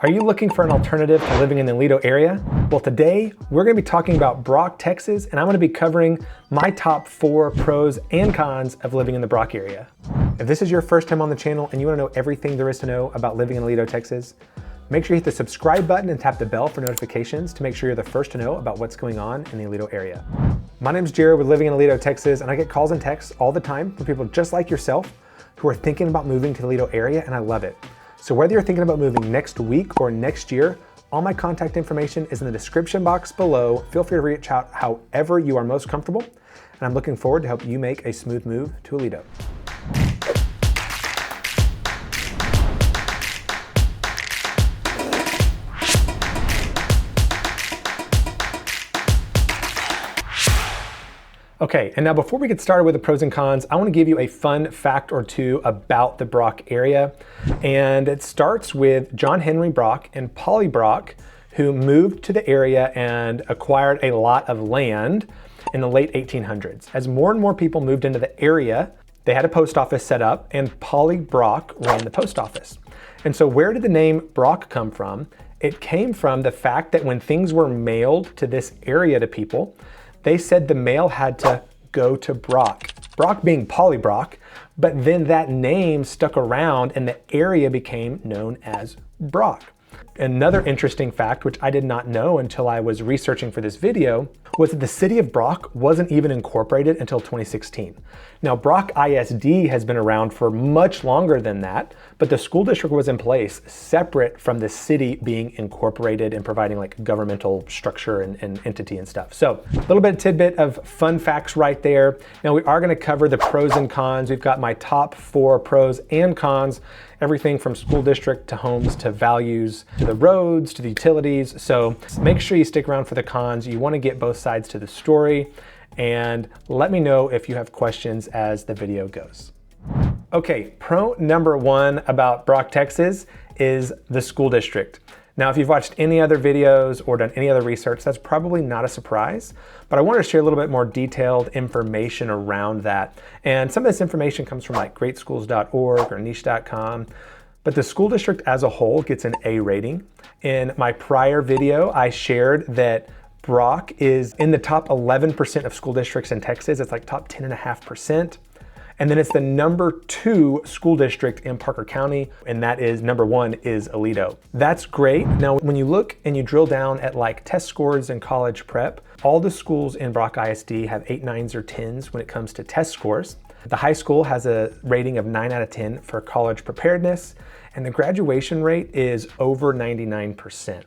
Are you looking for an alternative to living in the ALEDO area? Well, today we're going to be talking about Brock, Texas, and I'm going to be covering my top 4 pros and cons of living in the Brock area. If this is your first time on the channel and you want to know everything there is to know about living in ALEDO, Texas, make sure you hit the subscribe button and tap the bell for notifications to make sure you're the first to know about what's going on in the ALEDO area. My name's Jared with Living in ALEDO, Texas, and I get calls and texts all the time from people just like yourself who are thinking about moving to the ALEDO area, and I love it. So whether you're thinking about moving next week or next year, all my contact information is in the description box below. Feel free to reach out however you are most comfortable, and I'm looking forward to help you make a smooth move to ALEDO. Okay, and now before we get started with the pros and cons, I want to give you a fun fact or two about the Brock area. And it starts with John Henry Brock and Polly Brock, who moved to the area and acquired a lot of land in the late 1800s. As more and more people moved into the area, they had a post office set up, and Polly Brock ran the post office. And so where did the name Brock come from? It came from the fact that when things were mailed to this area to people, they said the mail had to go to Brock. Brock being Polly Brock, but then that name stuck around and the area became known as Brock. Another interesting fact, which I did not know until I was researching for this video, was that the city of Brock wasn't even incorporated until 2016. Now, Brock ISD has been around for much longer than that, but the school district was in place separate from the city being incorporated and providing like governmental structure and entity and stuff. So a little bit tidbit of fun facts right there. Now we are going to cover the pros and cons. We've got my top 4 pros and cons, everything from school district to homes to values to the roads to the utilities. So make sure you stick around for the cons. You want to get both sides to the story, and let me know if you have questions as the video goes. Okay, pro number 1 about Brock, Texas is the school district. Now, if you've watched any other videos or done any other research, that's probably not a surprise, but I wanted to share a little bit more detailed information around that. And some of this information comes from like greatschools.org or niche.com, but the school district as a whole gets an A rating. In my prior video, I shared that Brock is in the top 11% of school districts in Texas. It's like top 10.5%. And then it's the number 2 school district in Parker County, and that is number 1 is ALEDO. That's great. Now, when you look and you drill down at like test scores and college prep, all the schools in Brock ISD have 8, 9s, or 10s when it comes to test scores. The high school has a rating of 9 out of 10 for college preparedness, and the graduation rate is over 99%.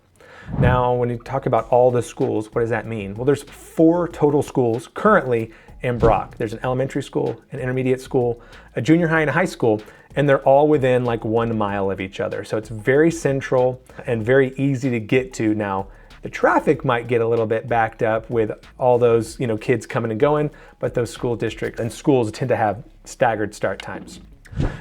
Now, when you talk about all the schools, what does that mean? Well, there's 4 total schools currently in Brock. There's an elementary school, an intermediate school, a junior high, and a high school, and they're all within like 1 mile of each other. So it's very central and very easy to get to. Now, the traffic might get a little bit backed up with all those, kids coming and going, but those school districts and schools tend to have staggered start times.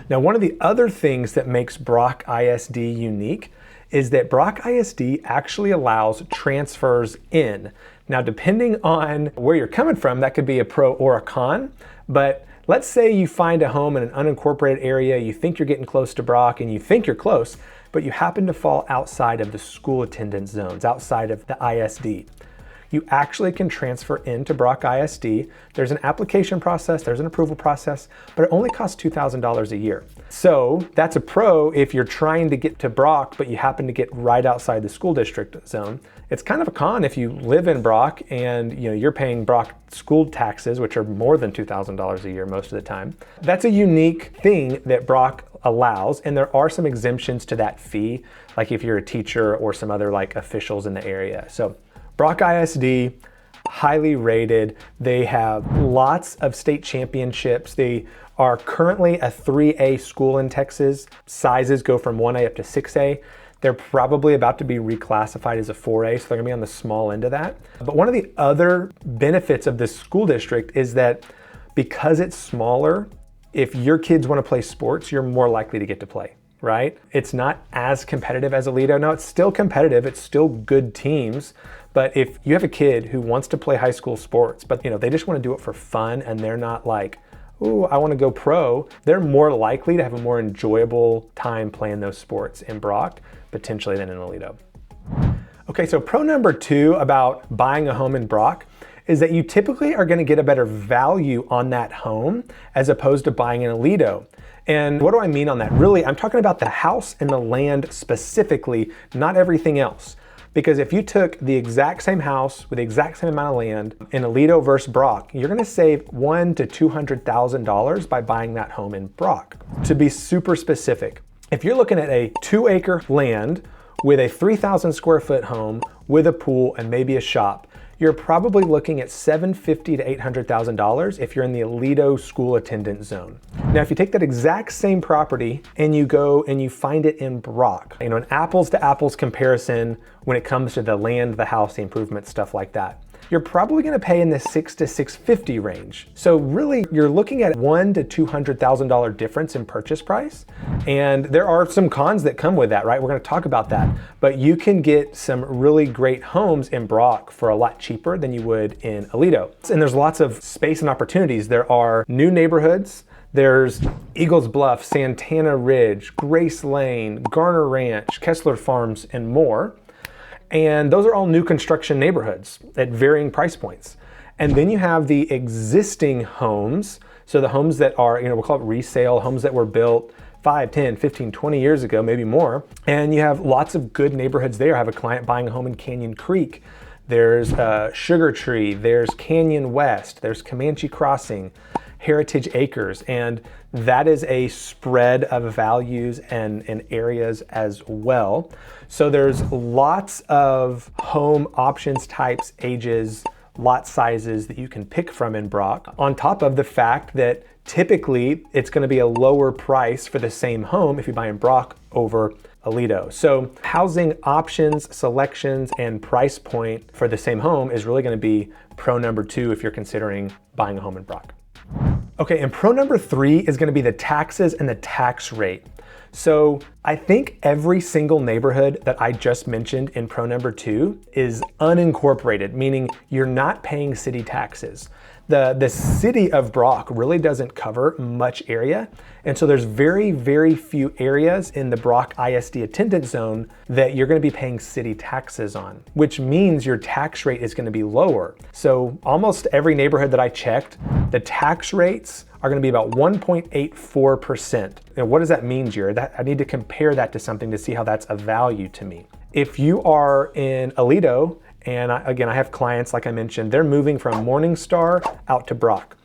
Now, one of the other things that makes Brock ISD unique is that Brock ISD actually allows transfers in. Now, depending on where you're coming from, that could be a pro or a con, but let's say you find a home in an unincorporated area, you think you're getting close to Brock and you think you're close, but you happen to fall outside of the school attendance zones, outside of the ISD. You actually can transfer into Brock ISD. There's an application process, there's an approval process, but it only costs $2,000 a year. So that's a pro if you're trying to get to Brock, but you happen to get right outside the school district zone. It's kind of a con if you live in Brock and you're paying Brock school taxes, which are more than $2,000 a year most of the time. That's a unique thing that Brock allows, and there are some exemptions to that fee, like if you're a teacher or some other like officials in the area. So Brock ISD, highly rated. They have lots of state championships. They are currently a 3A school in Texas. Sizes go from 1A up to 6A. They're probably about to be reclassified as a 4A, so they're gonna be on the small end of that. But one of the other benefits of this school district is that because it's smaller, if your kids wanna play sports, you're more likely to get to play, right? It's not as competitive as ALEDO. No, it's still competitive. It's still good teams. But if you have a kid who wants to play high school sports, but they just want to do it for fun and they're not like, ooh, I want to go pro, they're more likely to have a more enjoyable time playing those sports in Brock potentially than in ALEDO. Okay, so pro number 2 about buying a home in Brock is that you typically are going to get a better value on that home as opposed to buying in ALEDO. And what do I mean on that? Really, I'm talking about the house and the land specifically, not everything else. Because if you took the exact same house with the exact same amount of land in ALEDO versus Brock, you're gonna save $100,000 to $200,000 by buying that home in Brock. To be super specific, if you're looking at a 2-acre land with a 3,000 square foot home with a pool and maybe a shop, you're probably looking at $750,000 to $800,000 if you're in the ALEDO school attendance zone. Now, if you take that exact same property and you go and you find it in Brock, an apples to apples comparison when it comes to the land, the house, the improvements, stuff like that, you're probably gonna pay in the $600,000 to $650,000 range. So really, you're looking at $100,000 to $200,000 difference in purchase price. And there are some cons that come with that, right? We're gonna talk about that. But you can get some really great homes in Brock for a lot cheaper than you would in ALEDO. And there's lots of space and opportunities. There are new neighborhoods. There's Eagles Bluff, Santana Ridge, Grace Lane, Garner Ranch, Kessler Farms, and more. And those are all new construction neighborhoods at varying price points. And then you have the existing homes. So the homes that are, we'll call it resale, homes that were built 5, 10, 15, 20 years ago, maybe more. And you have lots of good neighborhoods there. I have a client buying a home in Canyon Creek. There's Sugar Tree, there's Canyon West, there's Comanche Crossing, Heritage Acres, and that is a spread of values and areas as well. So there's lots of home options, types, ages, lot sizes that you can pick from in Brock, on top of the fact that typically it's going to be a lower price for the same home if you buy in Brock over ALEDO. So housing options, selections, and price point for the same home is really going to be pro number 2 if you're considering buying a home in Brock. Okay, and pro number 3 is going to be the taxes and the tax rate. So I think every single neighborhood that I just mentioned in pro number 2 is unincorporated, meaning you're not paying city taxes. The city of Brock really doesn't cover much area. And so there's very, very few areas in the Brock ISD attendance zone that you're gonna be paying city taxes on, which means your tax rate is gonna be lower. So almost every neighborhood that I checked, the tax rates are gonna be about 1.84%. Now, what does that mean, Jared? I need to compare that to something to see how that's a value to me. If you are in ALEDO, and again, I have clients, like I mentioned, they're moving from Morningstar out to Brock.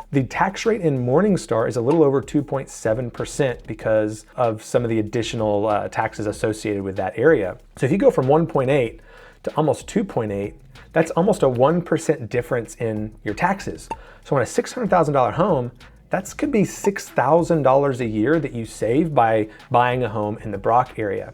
The tax rate in Morningstar is a little over 2.7% because of some of the additional taxes associated with that area. So if you go from 1.8 to almost 2.8, that's almost a 1% difference in your taxes. So on a $600,000 home, that could be $6,000 a year that you save by buying a home in the Brock area.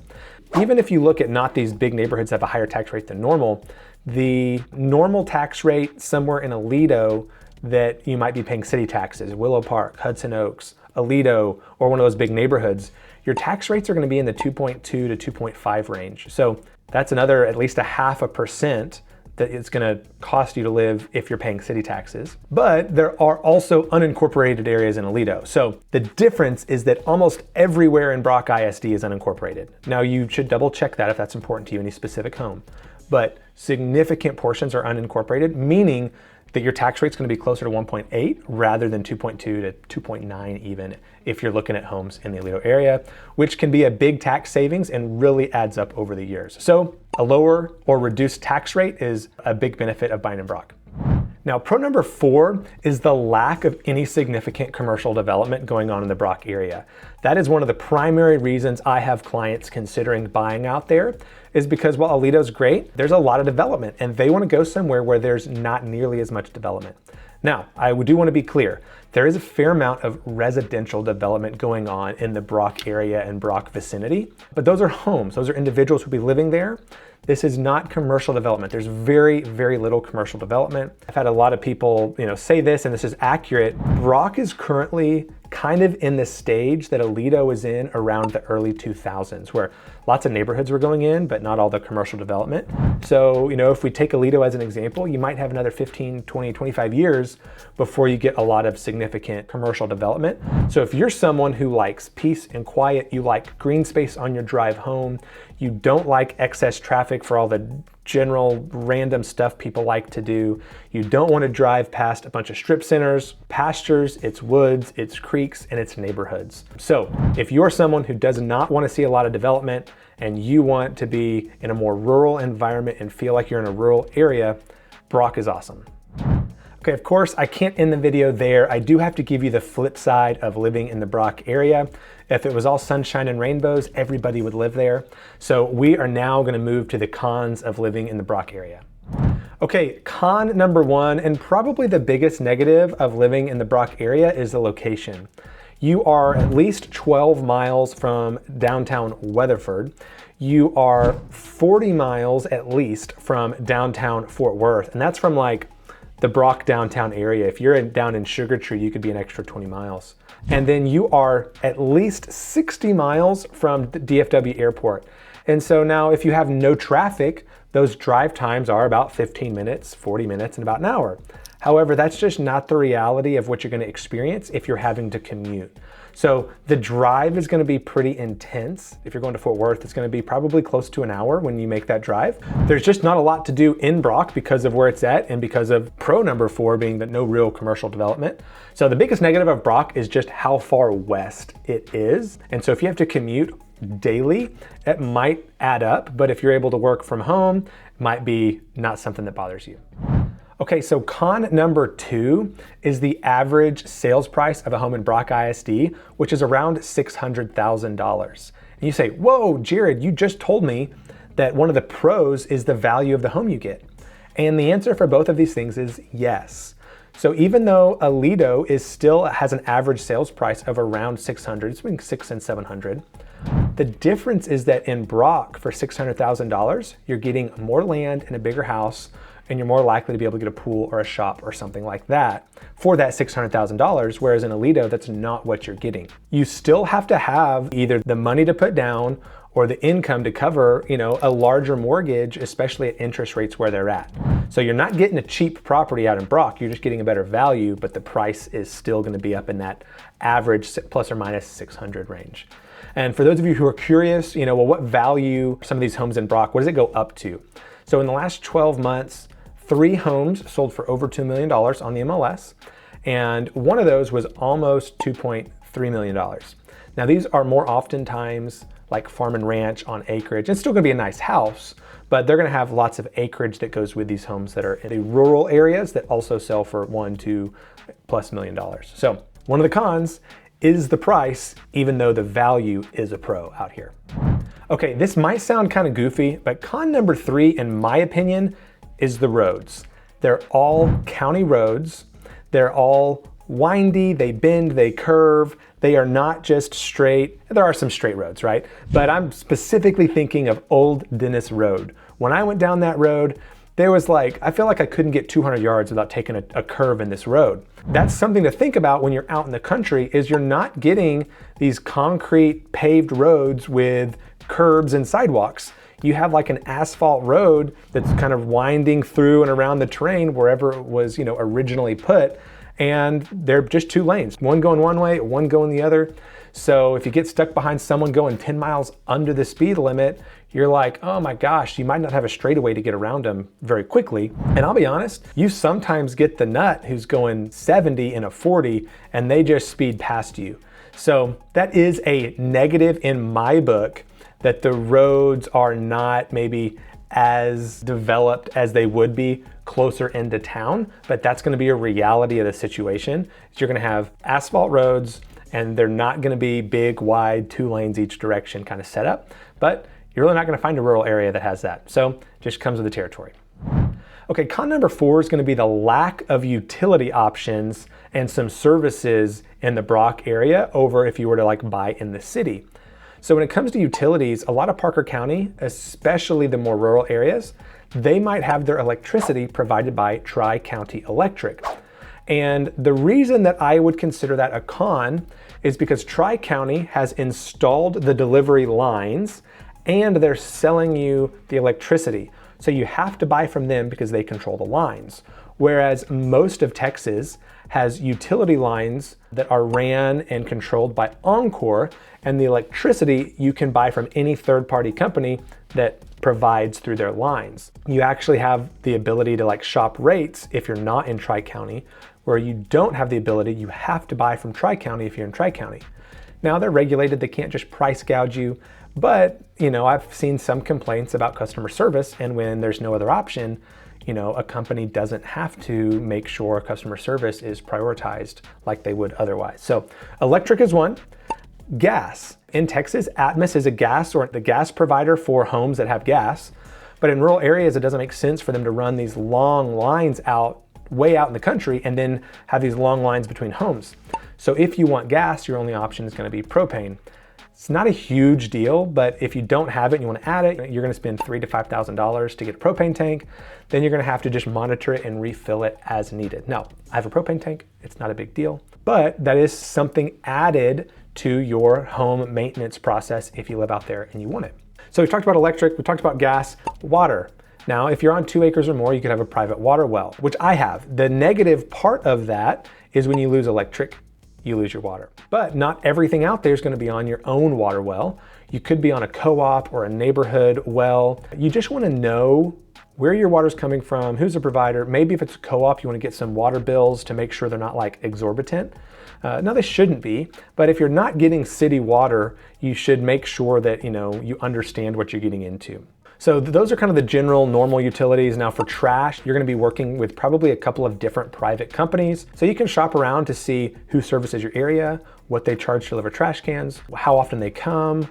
Even if you look at not these big neighborhoods that have a higher tax rate than normal, the normal tax rate somewhere in ALEDO that you might be paying city taxes, Willow Park, Hudson Oaks, ALEDO, or one of those big neighborhoods, your tax rates are gonna be in the 2.2 to 2.5 range. So that's another at least 0.5% that it's gonna cost you to live if you're paying city taxes. But there are also unincorporated areas in ALEDO. So the difference is that almost everywhere in Brock ISD is unincorporated. Now you should double check that if that's important to you, any specific home. But significant portions are unincorporated, meaning that your tax rate's gonna be closer to 1.8 rather than 2.2 to 2.9 even if you're looking at homes in the ALEDO area, which can be a big tax savings and really adds up over the years. So a lower or reduced tax rate is a big benefit of buying in Brock. Now, pro number 4 is the lack of any significant commercial development going on in the Brock area. That is one of the primary reasons I have clients considering buying out there, is because while ALEDO's great, there's a lot of development and they want to go somewhere where there's not nearly as much development. Now, I do want to be clear. There is a fair amount of residential development going on in the Brock area and Brock vicinity, but those are homes. Those are individuals who'll be living there. This is not commercial development. There's very, very little commercial development. I've had a lot of people, say this, and this is accurate. Brock is currently kind of in the stage that ALEDO was in around the early 2000s, where lots of neighborhoods were going in, but not all the commercial development. So, if we take ALEDO as an example, you might have another 15, 20, 25 years before you get a lot of significant commercial development. So if you're someone who likes peace and quiet, you like green space on your drive home, you don't like excess traffic for all the general random stuff people like to do, you don't want to drive past a bunch of strip centers, pastures, it's woods, it's creeks, and it's neighborhoods. So if you're someone who does not want to see a lot of development and you want to be in a more rural environment and feel like you're in a rural area, Brock is awesome. Okay, of course, I can't end the video there. I do have to give you the flip side of living in the Brock area. If it was all sunshine and rainbows, everybody would live there. So we are now going to move to the cons of living in the Brock area. Okay, con number one, and probably the biggest negative of living in the Brock area, is the location. You are at least 12 miles from downtown Weatherford. You are 40 miles at least from downtown Fort Worth, and that's from like the Brock downtown area. If you're down in Sugar Tree, you could be an extra 20 miles. And then you are at least 60 miles from the DFW airport. And so now if you have no traffic, those drive times are about 15 minutes, 40 minutes, and about an hour. However, that's just not the reality of what you're going to experience if you're having to commute. So the drive is going to be pretty intense. If you're going to Fort Worth, it's going to be probably close to an hour when you make that drive. There's just not a lot to do in Brock because of where it's at and because of pro number 4 being that no real commercial development. So the biggest negative of Brock is just how far west it is. And so if you have to commute daily, it might add up, but if you're able to work from home, it might be not something that bothers you. Okay, so con number 2 is the average sales price of a home in Brock ISD, which is around $600,000. And you say, whoa, Jared, you just told me that one of the pros is the value of the home you get. And the answer for both of these things is yes. So even though ALEDO still has an average sales price of around 600, it's between 600 and 700, the difference is that in Brock for $600,000, you're getting more land and a bigger house, and you're more likely to be able to get a pool or a shop or something like that for that $600,000, whereas in ALEDO, that's not what you're getting. You still have to have either the money to put down or the income to cover, a larger mortgage, especially at interest rates where they're at. So you're not getting a cheap property out in Brock, you're just getting a better value, but the price is still going to be up in that average plus or minus 600 range. And for those of you who are curious, what value some of these homes in Brock, what does it go up to? So in the last 12 months, 3 homes sold for over $2 million on the MLS, and one of those was almost $2.3 million. Now these are more oftentimes like farm and ranch on acreage. It's still gonna be a nice house, but they're gonna have lots of acreage that goes with these homes that are in the rural areas that also sell for $1-2+ million. So one of the cons is the price, even though the value is a pro out here. Okay, this might sound kind of goofy, but con number 3, in my opinion, is the roads. They're all county roads. They're all windy, they bend, they curve. They are not just straight. There are some straight roads, right? But I'm specifically thinking of Old Dennis Road. When I went down that road, there was I feel like I couldn't get 200 yards without taking a curve in this road. That's something to think about when you're out in the country, is you're not getting these concrete paved roads with curbs and sidewalks. You have like an asphalt road that's kind of winding through and around the terrain wherever it was, originally put. And they're just 2 lanes, one going one way, one going the other. So if you get stuck behind someone going 10 miles under the speed limit, you're like, oh my gosh, you might not have a straightaway to get around them very quickly. And I'll be honest, you sometimes get the nut who's going 70 in a 40 and they just speed past you. So that is a negative in my book, that the roads are not maybe as developed as they would be closer into town, but that's gonna be a reality of the situation. You're gonna have asphalt roads and they're not gonna be big, wide, 2 lanes each direction kind of setup, but you're really not gonna find a rural area that has that. So it just comes with the territory. Okay, con number 4 is gonna be the lack of utility options and some services in the Brock area over if you were to buy in the city. So when it comes to utilities, a lot of Parker County, especially the more rural areas, they might have their electricity provided by Tri-County Electric. And the reason that I would consider that a con is because Tri-County has installed the delivery lines and they're selling you the electricity. So you have to buy from them because they control the lines. Whereas most of Texas has utility lines that are ran and controlled by Oncor, and the electricity you can buy from any third-party company that provides through their lines. You actually have the ability to shop rates if you're not in Tri-County, where you don't have the ability, you have to buy from Tri-County if you're in Tri-County. Now they're regulated, they can't just price gouge you, but I've seen some complaints about customer service, and when there's no other option, a company doesn't have to make sure customer service is prioritized like they would otherwise. So electric is one. Gas. In Texas, Atmos is a gas or the gas provider for homes that have gas. But in rural areas, it doesn't make sense for them to run these long lines way out in the country and then have these long lines between homes. So if you want gas, your only option is going to be propane. It's not a huge deal, but if you don't have it and you want to add it, you're going to spend $3,000 to $5,000 to get a propane tank. Then you're going to have to just monitor it and refill it as needed. Now, I have a propane tank. It's not a big deal, but that is something added to your home maintenance process if you live out there and you want it. So we've talked about electric, we talked about gas, water. Now, if you're on 2 acres or more, you could have a private water well, which I have. The negative part of that is when you lose electric, you lose your water. But not everything out there is going to be on your own water well. You could be on a co-op or a neighborhood well. You just want to know where your water's coming from, who's the provider. Maybe if it's a co-op, you want to get some water bills to make sure they're not exorbitant. No, they shouldn't be, but if you're not getting city water, you should make sure that you understand what you're getting into. So those are kind of the general normal utilities. Now for trash, you're going to be working with probably a couple of different private companies. So you can shop around to see who services your area, what they charge to deliver trash cans, how often they come,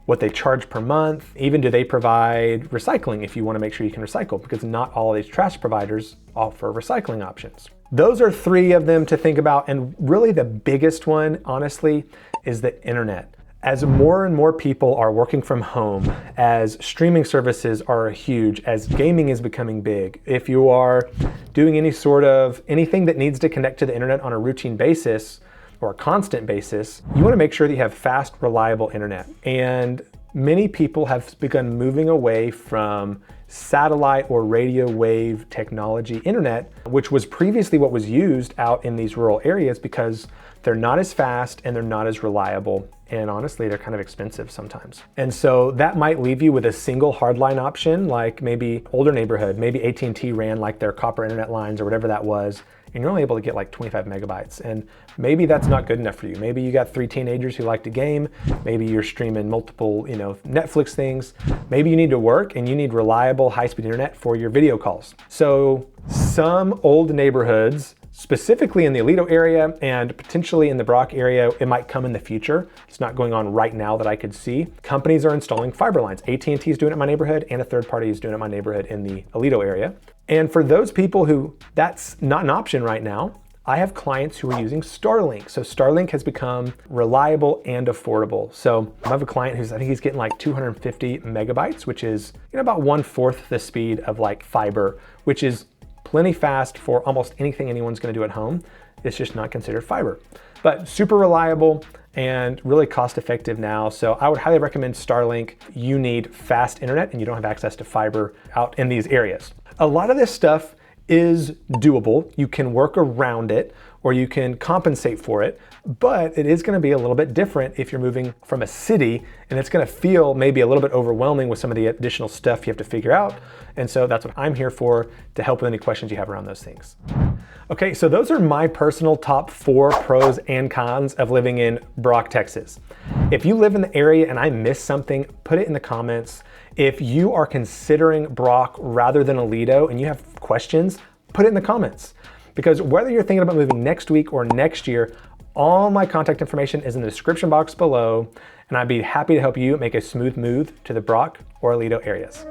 what they charge per month. Even do they provide recycling if you want to make sure you can recycle, because not all of these trash providers offer recycling options. Those are 3 of them to think about. And really the biggest one, honestly, is the internet. As more and more people are working from home, as streaming services are huge, as gaming is becoming big, if you are doing anything that needs to connect to the internet on a routine basis or a constant basis, you want to make sure that you have fast, reliable internet. And many people have begun moving away from satellite or radio wave technology internet, which was previously what was used out in these rural areas, because they're not as fast and they're not as reliable. And honestly, they're kind of expensive sometimes. And so that might leave you with a single hardline option, like maybe older neighborhood, maybe AT&T ran their copper internet lines or whatever that was, and you're only able to get 25 megabytes. And maybe that's not good enough for you. Maybe you got 3 teenagers who like to game. Maybe you're streaming multiple, Netflix things. Maybe you need to work and you need reliable high-speed internet for your video calls. So some old neighborhoods, specifically in the ALEDO area and potentially in the Brock area, it might come in the future. It's not going on right now that I could see. Companies are installing fiber lines. AT&T is doing it in my neighborhood, and a third party is doing it in my neighborhood in the ALEDO area. And for those people who that's not an option right now, I have clients who are using Starlink. So Starlink has become reliable and affordable. So I have a client I think he's getting 250 megabytes, which is about 1/4 the speed of fiber, which is plenty fast for almost anything anyone's going to do at home. It's just not considered fiber, but super reliable and really cost effective now. So I would highly recommend Starlink. You need fast internet and you don't have access to fiber out in these areas. A lot of this stuff is doable. You can work around it or you can compensate for it, but it is going to be a little bit different if you're moving from a city, and it's going to feel maybe a little bit overwhelming with some of the additional stuff you have to figure out. And so that's what I'm here for, to help with any questions you have around those things. Okay, so those are my personal top 4 pros and cons of living in Brock, Texas. If you live in the area and I missed something, put it in the comments. If you are considering Brock rather than ALEDO and you have questions, put it in the comments. Because whether you're thinking about moving next week or next year, all my contact information is in the description box below, and I'd be happy to help you make a smooth move to the Brock or ALEDO areas.